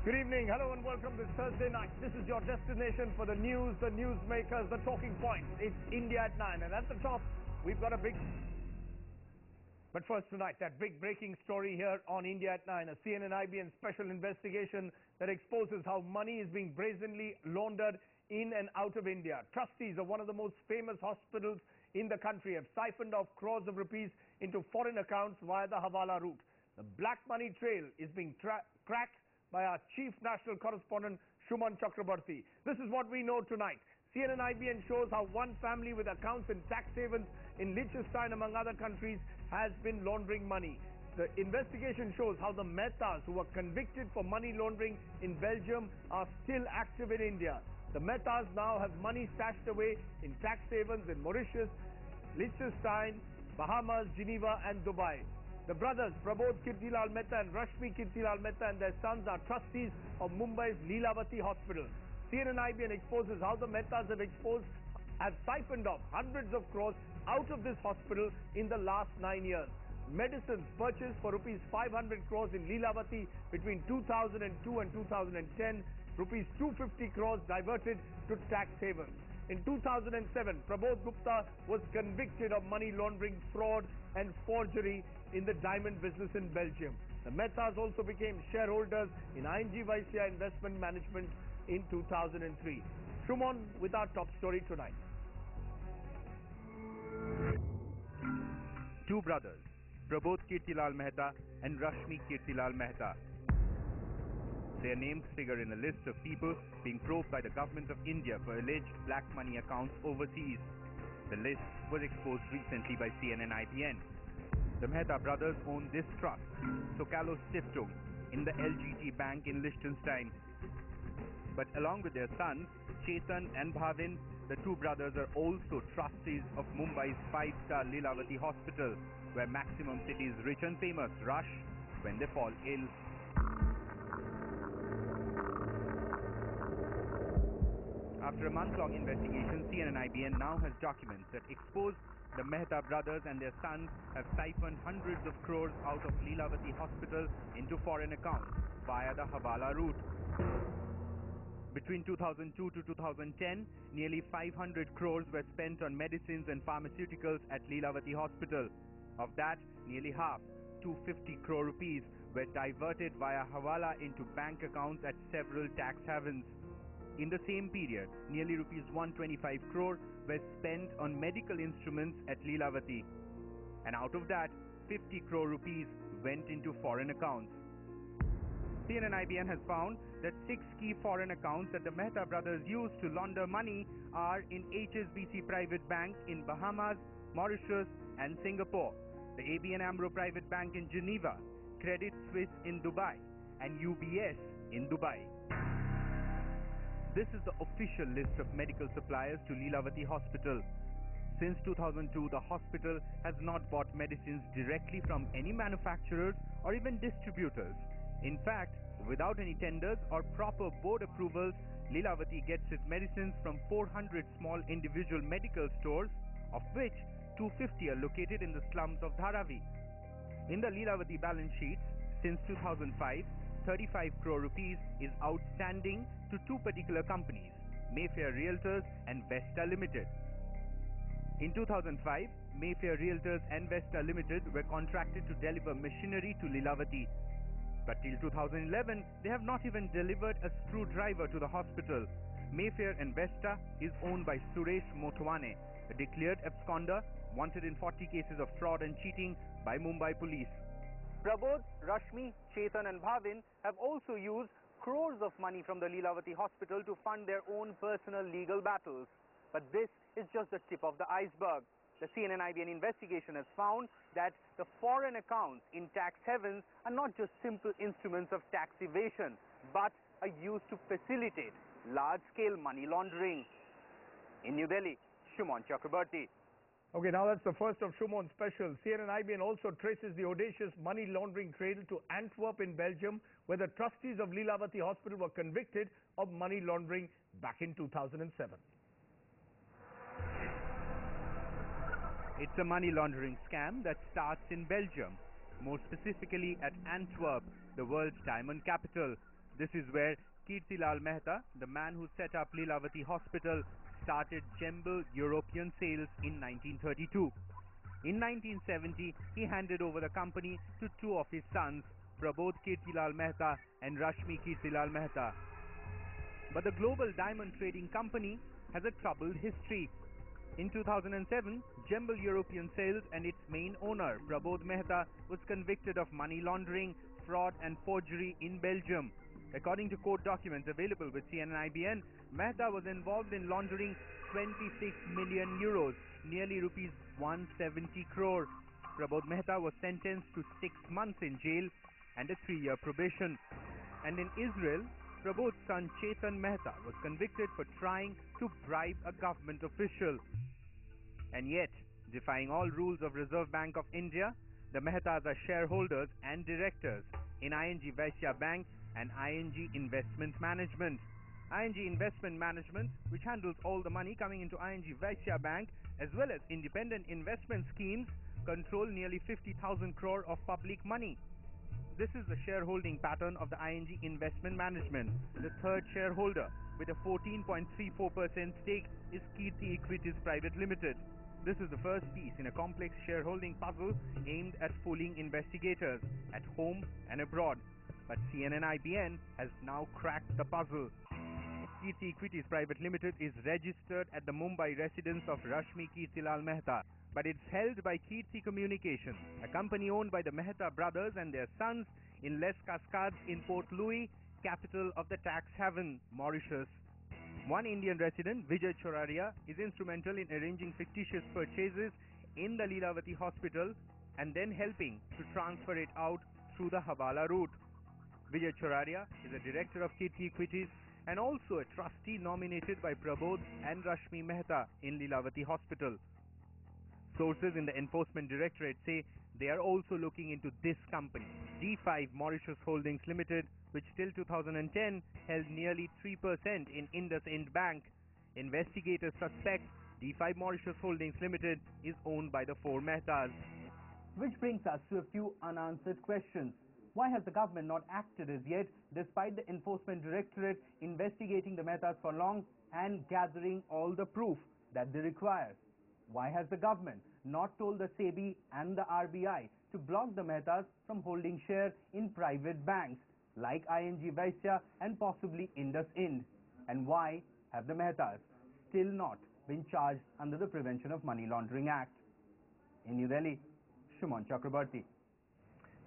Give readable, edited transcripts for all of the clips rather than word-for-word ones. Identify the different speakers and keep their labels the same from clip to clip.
Speaker 1: Good evening, hello and welcome this Thursday night. This is your destination for the news, the newsmakers, the talking points. It's India at 9 and at the top we've got a big... But first tonight, that big breaking story here on India at 9, a CNN-IBN special investigation that exposes how money is being brazenly laundered in and out of India. Trustees of one of the most famous hospitals in the country have siphoned off crores of rupees into foreign accounts via the Hawala route. The black money trail is being cracked by our chief national correspondent Shuman Chakrabarti. This is what we know tonight. CNN-IBN shows how one family with accounts in tax havens in Liechtenstein among other countries has been laundering money. The investigation shows how the Mehtas who were convicted for money laundering in Belgium are still active in India. The Mehtas now have money stashed away in tax havens in Mauritius, Liechtenstein, Bahamas, Geneva and Dubai. The brothers Prabodh Kirtilal Mehta and Rashmi Kirtilal Mehta and their sons are trustees of Mumbai's Lilavati hospital. CNN-IBN exposes how the Mehtas have siphoned off hundreds of crores out of this hospital in the last 9 years. Medicines purchased for rupees 500 crores in Lilavati between 2002 and 2010, rupees 250 crores diverted to tax havens. In 2007, Prabodh Gupta was convicted of money laundering, fraud and forgery in the diamond business in Belgium. The Mehtas also became shareholders in ING Vysya Investment Management in 2003. Shumon with our top story tonight.
Speaker 2: Two brothers, Prabodh Kirtilal Mehta and Rashmi Kirtilal Mehta. Their names figure in a list of people being probed by the government of India for alleged black money accounts overseas. The list was exposed recently by CNN-IBN. The Mehta brothers own this trust, Sokalo Stiftung, in the LGT Bank in Liechtenstein. But along with their sons, Chetan and Bhavin, the two brothers are also trustees of Mumbai's 5-star Lilavati hospital, where maximum cities rich and famous rush when they fall ill. After a month-long investigation, CNN-IBN now has documents that expose the Mehta brothers and their sons have siphoned hundreds of crores out of Lilavati hospital into foreign accounts via the Hawala route. Between 2002 to 2010, nearly 500 crores were spent on medicines and pharmaceuticals at Lilavati hospital. Of that, nearly half, 250 crore rupees, were diverted via Hawala into bank accounts at several tax havens. In the same period, nearly rupees 125 crore were spent on medical instruments at Lilavati. And out of that, 50 crore rupees went into foreign accounts. CNN-IBN has found that 6 key foreign accounts that the Mehta brothers used to launder money are in HSBC Private Bank in Bahamas, Mauritius and Singapore, the ABN AMRO Private Bank in Geneva, Credit Suisse in Dubai and UBS in Dubai. This is the official list of medical suppliers to Lilavati Hospital. Since 2002, the hospital has not bought medicines directly from any manufacturers or even distributors. In fact, without any tenders or proper board approvals, Lilavati gets its medicines from 400 small individual medical stores, of which 250 are located in the slums of Dharavi. In the Lilavati balance sheets, since 2005, 35 crore rupees is outstanding to two particular companies, Mayfair Realtors and Vesta Limited. In 2005, Mayfair Realtors and Vesta Limited were contracted to deliver machinery to Lilavati. But till 2011, they have not even delivered a screwdriver to the hospital. Mayfair and Vesta is owned by Suresh Motwane, a declared absconder wanted in 40 cases of fraud and cheating by Mumbai police. Prabodh, Rashmi, Chetan and Bhavin have also used crores of money from the Lilavati hospital to fund their own personal legal battles. But this is just the tip of the iceberg. The CNN-IBN investigation has found that the foreign accounts in tax havens are not just simple instruments of tax evasion, but are used to facilitate large-scale money laundering. In New Delhi, Shuman Chakrabarti.
Speaker 1: Okay, now that's the first of Shumon's specials. CNN-IBN also traces the audacious money laundering trail to Antwerp in Belgium, where the trustees of Lilavati Hospital were convicted of money laundering back in 2007.
Speaker 2: It's a money laundering scam that starts in Belgium, more specifically at Antwerp, the world's diamond capital. This is where Kirtilal Mehta, the man who set up Lilavati Hospital, started Jembal European Sales in 1932. In 1970, he handed over the company to two of his sons, Prabodh Kirtilal Mehta and Rashmi Kirtilal Mehta. But the global diamond trading company has a troubled history. In 2007, Jembal European Sales and its main owner, Prabodh Mehta, was convicted of money laundering, fraud and forgery in Belgium. According to court documents available with CNN-IBN, Mehta was involved in laundering 26 million euros, nearly rupees 170 crore. Prabodh Mehta was sentenced to 6 months in jail and a 3-year probation. And in Israel, Prabodh's son Chetan Mehta was convicted for trying to bribe a government official. And yet, defying all rules of Reserve Bank of India, the Mehtas are shareholders and directors in ING Vaishya Bank and ING Investment Management. ING Investment Management, which handles all the money coming into ING Vaishya Bank as well as independent investment schemes, control nearly 50,000 crore of public money. This is the shareholding pattern of the ING Investment Management. The third shareholder with a 14.34% stake is Kirti Equities Private Limited. This is the first piece in a complex shareholding puzzle aimed at fooling investigators at home and abroad. But CNN-IBN has now cracked the puzzle. Kirti Equities Private Limited is registered at the Mumbai residence of Rashmi Kirtilal Mehta, but it's held by Kirti Communications, a company owned by the Mehta brothers and their sons in Les Cascades in Port Louis, capital of the tax haven, Mauritius. One Indian resident, Vijay Choraria, is instrumental in arranging fictitious purchases in the Lilavati hospital and then helping to transfer it out through the Hawala route. Vijay Choraria is a director of Kirti Equities and also a trustee nominated by Prabodh and Rashmi Mehta in Lilavati Hospital. Sources in the Enforcement Directorate say they are also looking into this company, D5 Mauritius Holdings Limited, which till 2010 held nearly 3% in IndusInd Bank. Investigators suspect D5 Mauritius Holdings Limited is owned by the four Mehtas. Which brings us to a few unanswered questions. Why has the government not acted as yet, despite the Enforcement Directorate investigating the Mehtas for long and gathering all the proof that they require? Why has the government not told the SEBI and the RBI to block the Mehtas from holding share in private banks like ING Vaishya and possibly IndusInd? And why have the Mehtas still not been charged under the Prevention of Money Laundering Act? In New Delhi, Shuman Chakrabarti.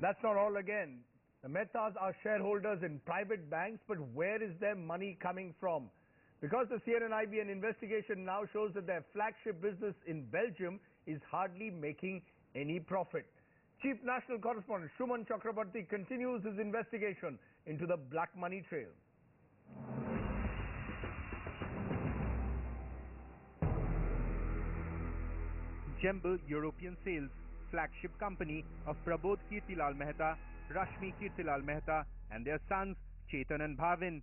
Speaker 1: That's not all again. The Mehtas are shareholders in private banks, but where is their money coming from? Because the CNN-IBN investigation now shows that their flagship business in Belgium is hardly making any profit. Chief National Correspondent Shuman Chakrabarti continues his investigation into the black money trail.
Speaker 2: Jembal European Sales, flagship company of Prabodh Kirtilal Mehta, Rashmi Kirtilal Mehta and their sons Chetan and Bhavin.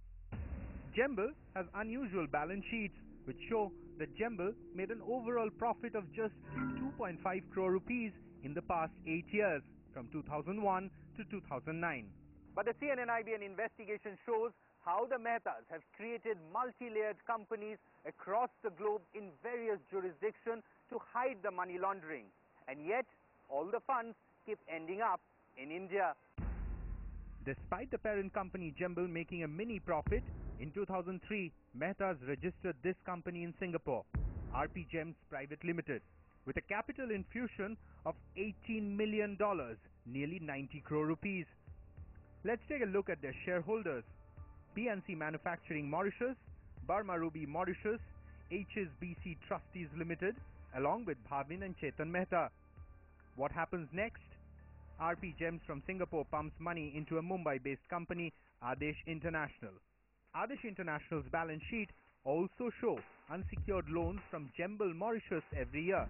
Speaker 2: Jembal has unusual balance sheets which show that Jembal made an overall profit of just 2.5 crore rupees in the past 8 years, from 2001 to 2009. But the CNN-IBN investigation shows how the Mehtas have created multi-layered companies across the globe in various jurisdictions to hide the money laundering. And yet, all the funds keep ending up in India. Despite the parent company Jembal making a mini profit, in 2003, Mehtas registered this company in Singapore, RP Gems Private Limited, with a capital infusion of $18 million, nearly 90 crore rupees. Let's take a look at their shareholders. PNC Manufacturing Mauritius, Burma Ruby Mauritius, HSBC Trustees Limited, along with Bhavin and Chetan Mehta. What happens next? RP Gems from Singapore pumps money into a Mumbai-based company, Adesh International. Adesh International's balance sheet also show unsecured loans from Jembal Mauritius every year.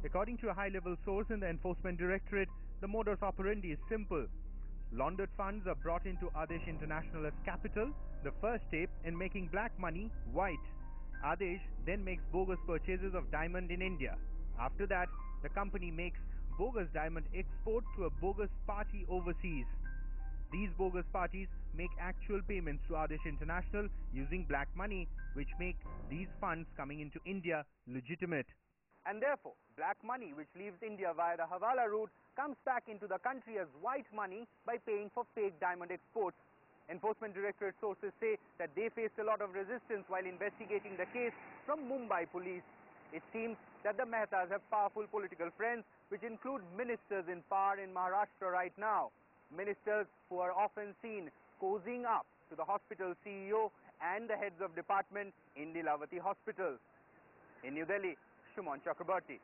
Speaker 2: According to a high-level source in the Enforcement Directorate, the modus operandi is simple. Laundered funds are brought into Adesh International as capital, the first step in making black money white. Adesh then makes bogus purchases of diamond in India. After that, the company makes bogus diamond export to a bogus party overseas. These bogus parties make actual payments to Adesh International using black money, which make these funds coming into India legitimate. And therefore, black money which leaves India via the Hawala route comes back into the country as white money by paying for fake diamond exports. Enforcement Directorate sources say that they faced a lot of resistance while investigating the case from Mumbai police. It seems that the Mehtas have powerful political friends, which include ministers in power in Maharashtra right now. Ministers who are often seen cozying up to the hospital CEO and the heads of department in Lilavati Hospital. In New Delhi, Shumon Chakrabarti.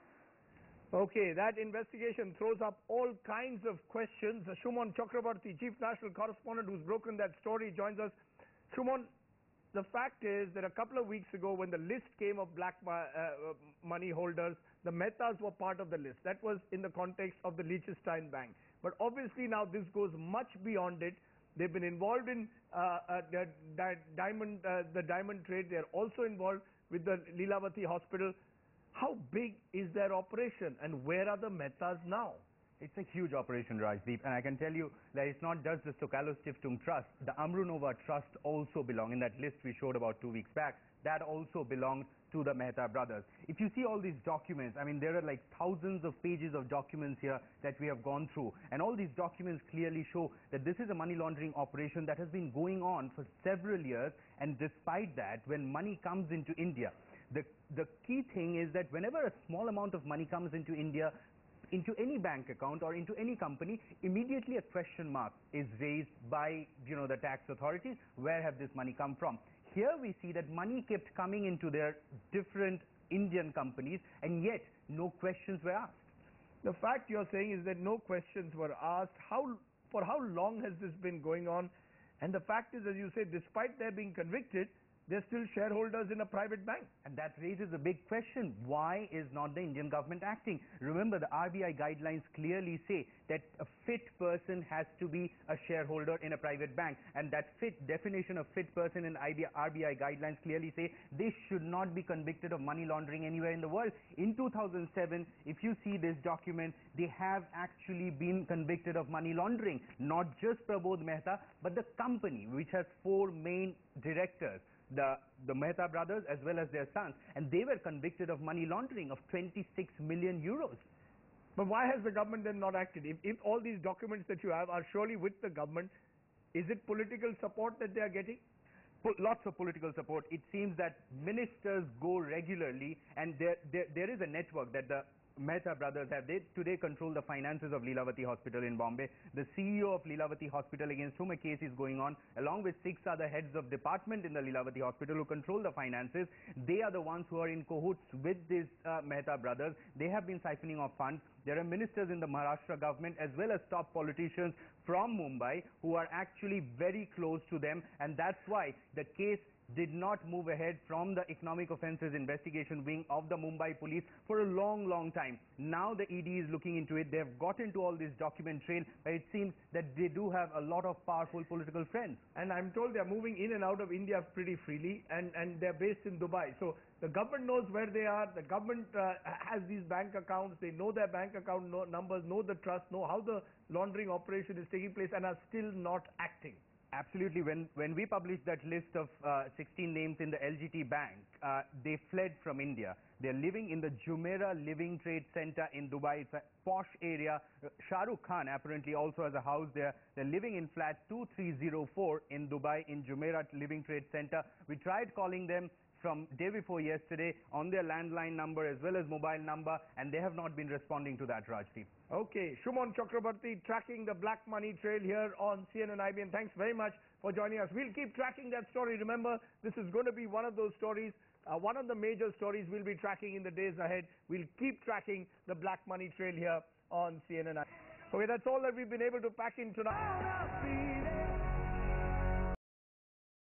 Speaker 1: Okay, that investigation throws up all kinds of questions. Shumon Chakrabarti, Chief National Correspondent who's broken that story, joins us. Shumon, the fact is that a couple of weeks ago when the list came of black money holders, the Mehtas were part of the list. That was in the context of the Liechtenstein Bank. But obviously now this goes much beyond it. They've been involved in the diamond trade. They're also involved with the Lilavati Hospital. How big is their operation and where are the Mehtas now?
Speaker 3: It's a huge operation, Rajdeep, and I can tell you that it's not just the Stokalo Stiftung Trust. The Amrunova Trust also belong in that list we showed about 2 weeks back. That also belonged to the Mehta brothers. If you see all these documents, I mean, there are like thousands of pages of documents here that we have gone through, and all these documents clearly show that this is a money laundering operation that has been going on for several years, and despite that, when money comes into India, the key thing is that whenever a small amount of money comes into India, into any bank account or into any company, immediately a question mark is raised by, the tax authorities. Where have this money come from? Here we see that money kept coming into their different Indian companies, and yet no questions were asked.
Speaker 1: The fact you're saying is that no questions were asked. For how long has this been going on? And the fact is, as you say, despite their being convicted, they're still shareholders in a private bank.
Speaker 3: And that raises a big question. Why is not the Indian government acting? Remember, the RBI guidelines clearly say that a fit person has to be a shareholder in a private bank. And that definition of fit person in RBI guidelines clearly say they should not be convicted of money laundering anywhere in the world. In 2007, if you see this document, they have actually been convicted of money laundering. Not just Prabodh Mehta, but the company, which has 4 main directors. The Mehta brothers as well as their sons, and they were convicted of money laundering of 26 million euros.
Speaker 1: But why has the government then not acted? If all these documents that you have are surely with the government, is it political support that they are getting?
Speaker 3: Lots of political support. It seems that ministers go regularly, and there is a network that the Mehta brothers have. They today control the finances of Lilavati Hospital in Bombay. The CEO of Lilavati Hospital, against whom a case is going on, along with 6 other heads of department in the Lilavati Hospital who control the finances, they are the ones who are in cahoots with these Mehta brothers. They have been siphoning off funds. There are ministers in the Maharashtra government as well as top politicians from Mumbai who are actually very close to them, and that's why the case did not move ahead from the Economic Offences Investigation Wing of the Mumbai Police for a long time. Now the ED is looking into it. They have got into all this document trail, but it seems that they do have a lot of powerful political friends.
Speaker 1: And I'm told they are moving in and out of India pretty freely, and they're based in Dubai. So the government knows where they are. The government has these bank accounts. They know their bank account numbers, know the trust, know how the laundering operation is taking place, and are still not acting.
Speaker 3: Absolutely. When we published that list of 16 names in the LGT Bank, they fled from India. They're living in the Jumeirah Living Trade Center in Dubai. It's a posh area. Shah Rukh Khan apparently also has a house there. They're living in flat 2304 in Dubai in Jumeirah Living Trade Center. We tried calling them from day before yesterday on their landline number as well as mobile number, and they have not been responding to that, Rajdeep.
Speaker 1: Okay, Shumon Chakrabarti tracking the black money trail here on CNN IBN. Thanks very much for joining us. We'll keep tracking that story. Remember, this is going to be one of those stories, one of the major stories we'll be tracking in the days ahead. We'll keep tracking the black money trail here on CNN IBN. Okay, that's all that we've been able to pack in tonight.